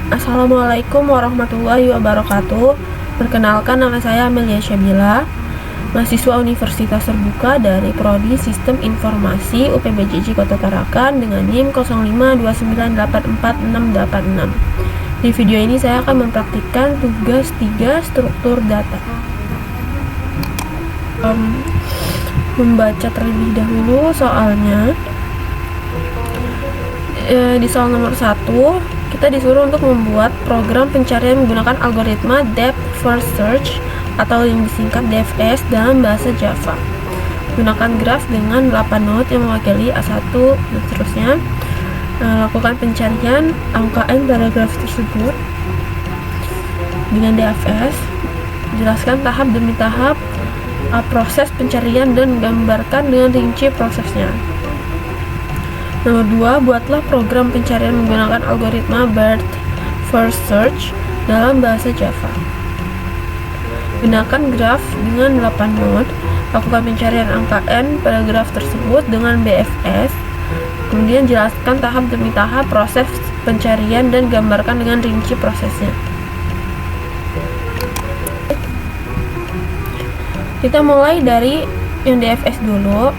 Assalamualaikum warahmatullahi wabarakatuh. Perkenalkan, nama saya Amelia Syabila, mahasiswa Universitas Terbuka dari Prodi Sistem Informasi UPBJJ Kota Tarakan dengan NIM 0529844686. Di video ini saya akan mempraktikkan tugas 3 struktur data. Membaca terlebih dahulu soalnya. Di soal nomor 1 kita disuruh untuk membuat program pencarian menggunakan algoritma Depth First Search atau yang disingkat DFS dalam bahasa Java. Gunakan graf dengan 8 node yang mewakili A1 dan seterusnya. Lakukan pencarian angka n pada graf tersebut dengan DFS. Jelaskan tahap demi tahap proses pencarian dan gambarkan dengan rinci prosesnya. Nomor 2, buatlah program pencarian menggunakan algoritma Depth First Search dalam bahasa Java. Gunakan graf dengan 8 node, lakukan pencarian angka n pada graf tersebut dengan BFS, kemudian jelaskan tahap demi tahap proses pencarian dan gambarkan dengan rinci prosesnya. Kita mulai dari yang DFS dulu.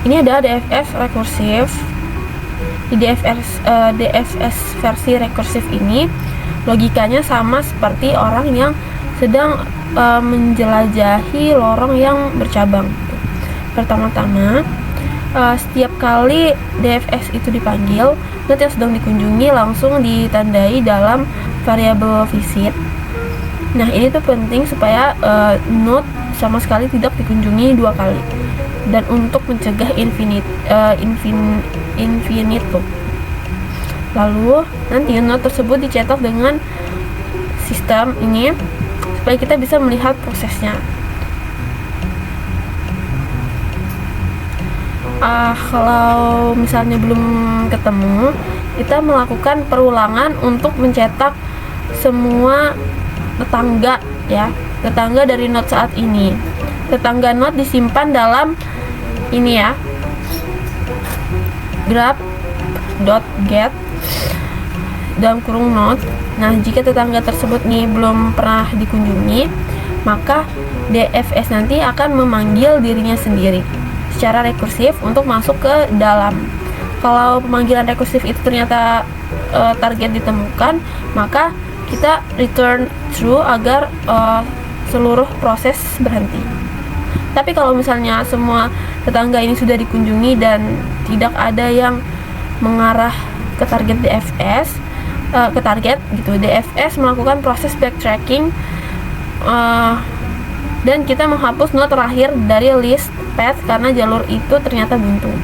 Ini ada DFS rekursif. Di DFS versi rekursif ini logikanya sama seperti orang yang sedang menjelajahi lorong yang bercabang. Pertama-tama, setiap kali DFS itu dipanggil, node yang sedang dikunjungi langsung ditandai dalam variabel visit. Nah, ini tuh penting supaya node sama sekali tidak dikunjungi 2 kali. Dan untuk mencegah infinitum. Lalu nanti node tersebut dicetak dengan sistem ini supaya kita bisa melihat prosesnya. Kalau misalnya belum ketemu, kita melakukan perulangan untuk mencetak semua tetangga dari node saat ini. Tetangga node disimpan dalam ini ya, graph.get dalam kurung node. Nah, jika tetangga tersebut nih belum pernah dikunjungi, maka DFS nanti akan memanggil dirinya sendiri secara rekursif untuk masuk ke dalam. Kalau pemanggilan rekursif itu ternyata target ditemukan, maka kita return true agar seluruh proses berhenti. Tapi kalau misalnya semua tetangga ini sudah dikunjungi dan tidak ada yang mengarah ke target DFS, DFS melakukan proses backtracking dan kita menghapus node terakhir dari list path karena jalur itu ternyata buntu.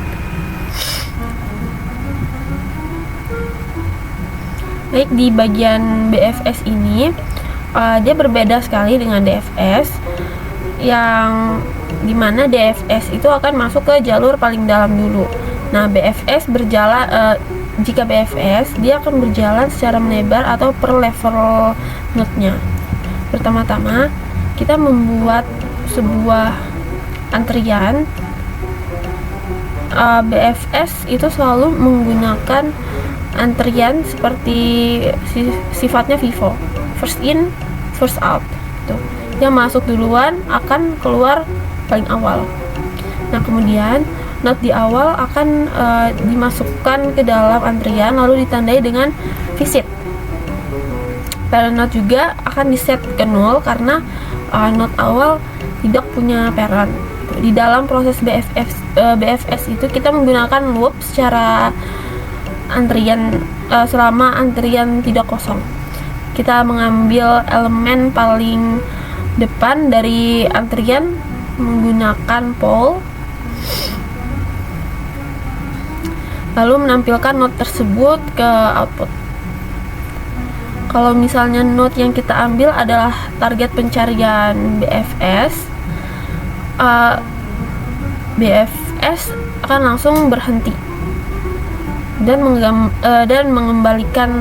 Baik, di bagian BFS ini dia berbeda sekali dengan DFS, yang dimana DFS itu akan masuk ke jalur paling dalam dulu. Nah, BFS berjalan jika BFS dia akan berjalan secara melebar atau per level node-nya. Pertama-tama kita membuat sebuah antrian. BFS itu selalu menggunakan antrian seperti sifatnya FIFO, first in first out. Yang masuk duluan akan keluar paling awal. Nah, kemudian node di awal akan dimasukkan ke dalam antrian lalu ditandai dengan visit. Parent node juga akan diset ke 0 karena node awal tidak punya parent. Di dalam proses BFS itu kita menggunakan loop secara antrian selama antrian tidak kosong. Kita mengambil elemen paling depan dari antrian menggunakan poll, lalu menampilkan node tersebut ke output. Kalau misalnya node yang kita ambil adalah target pencarian BFS, BFS akan langsung berhenti dan mengembalikan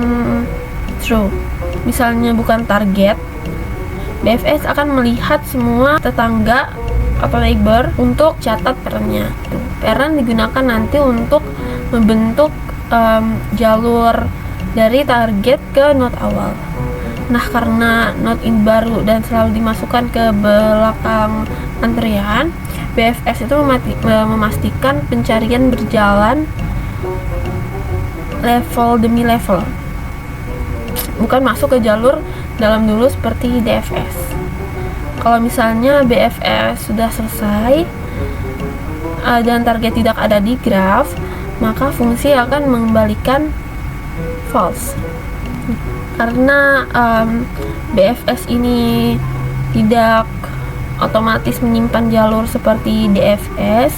true. Misalnya bukan target, BFS akan melihat semua tetangga atau neighbor untuk catat parentnya. Parent digunakan nanti untuk membentuk jalur dari target ke node awal. Nah, karena node ini baru dan selalu dimasukkan ke belakang antrian, BFS itu memastikan pencarian berjalan level demi level, bukan masuk ke jalur dalam dulu seperti DFS. Kalau misalnya BFS sudah selesai dan target tidak ada di graf, maka fungsi akan mengembalikan false. Karena BFS ini tidak otomatis menyimpan jalur seperti DFS,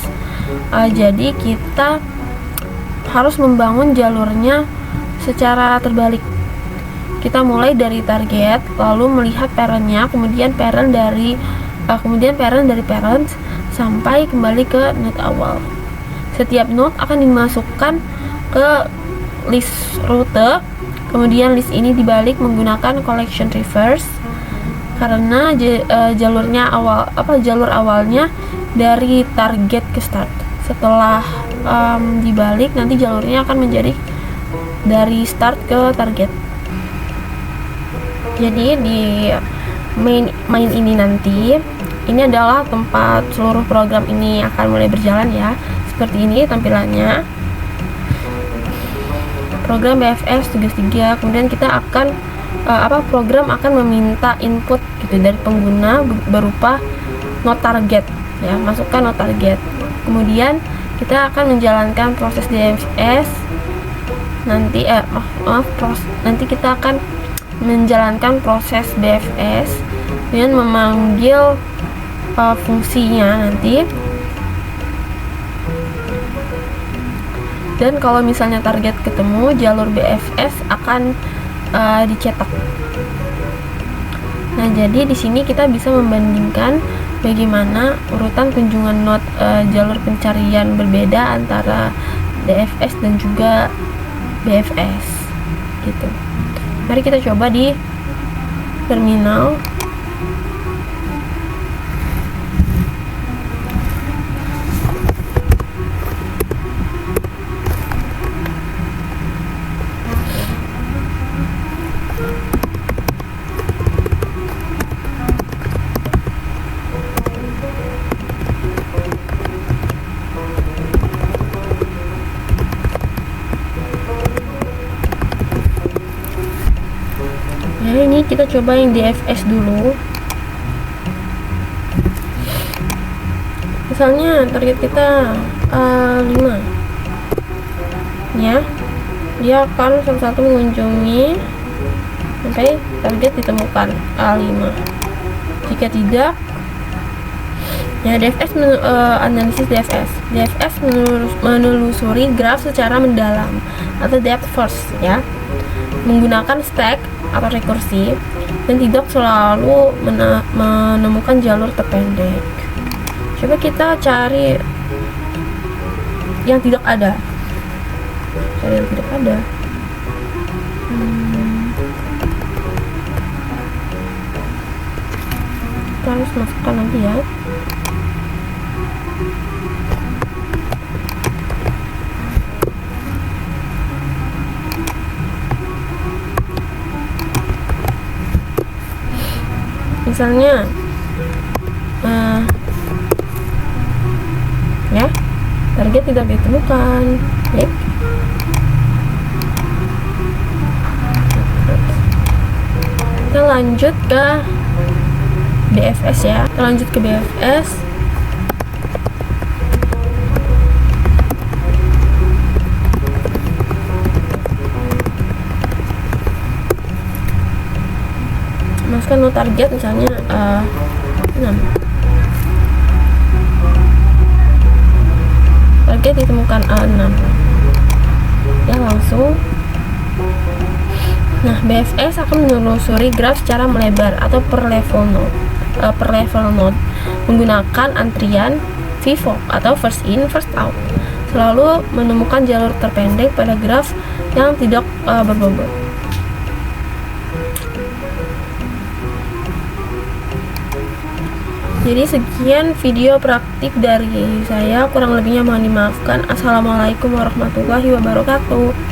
jadi kita harus membangun jalurnya secara terbalik. Kita mulai dari target, lalu melihat parentnya, kemudian parent dari parent sampai kembali ke node awal. Setiap node akan dimasukkan ke list rute, kemudian list ini dibalik menggunakan collection reverse karena jalur awalnya dari target ke start. Setelah dibalik, nanti jalurnya akan menjadi dari start ke target. Jadi di main ini nanti, ini adalah tempat seluruh program ini akan mulai berjalan ya. Seperti ini tampilannya. Program BFS tugas 3, kemudian kita akan program akan meminta input gitu dari pengguna berupa node target ya, masukkan node target. Kemudian kita akan menjalankan proses DFS nanti nanti kita akan menjalankan proses BFS dengan memanggil fungsinya nanti. Dan kalau misalnya target ketemu, jalur BFS akan dicetak. Nah, jadi di sini kita bisa membandingkan bagaimana urutan kunjungan node jalur pencarian berbeda antara DFS dan juga BFS gitu. Mari kita coba di terminal. Nah, ini kita coba yang DFS dulu. Misalnya target kita 5 ya, dia akan satu-satu mengunjungi sampai target ditemukan A5. Jika tidak ya, DFS analisis DFS menelusuri graf secara mendalam atau depth first ya, menggunakan stack atau rekursi dan tidak selalu menemukan jalur terpendek. Coba kita cari yang tidak ada. Kita harus masukkan nanti ya. Misalnya ya, target tidak ditemukan. Klik. Kita lanjut ke BFS ya. Kita lanjut ke BFS. Masukkan node target misalnya 6. Target ditemukan A6 ya, langsung. Nah, BFS akan menelusuri graf secara melebar atau per level node menggunakan antrian FIFO atau first in first out, selalu menemukan jalur terpendek pada graf yang tidak berbobot. Jadi sekian video praktik dari saya, kurang lebihnya mohon dimaafkan. Assalamualaikum warahmatullahi wabarakatuh.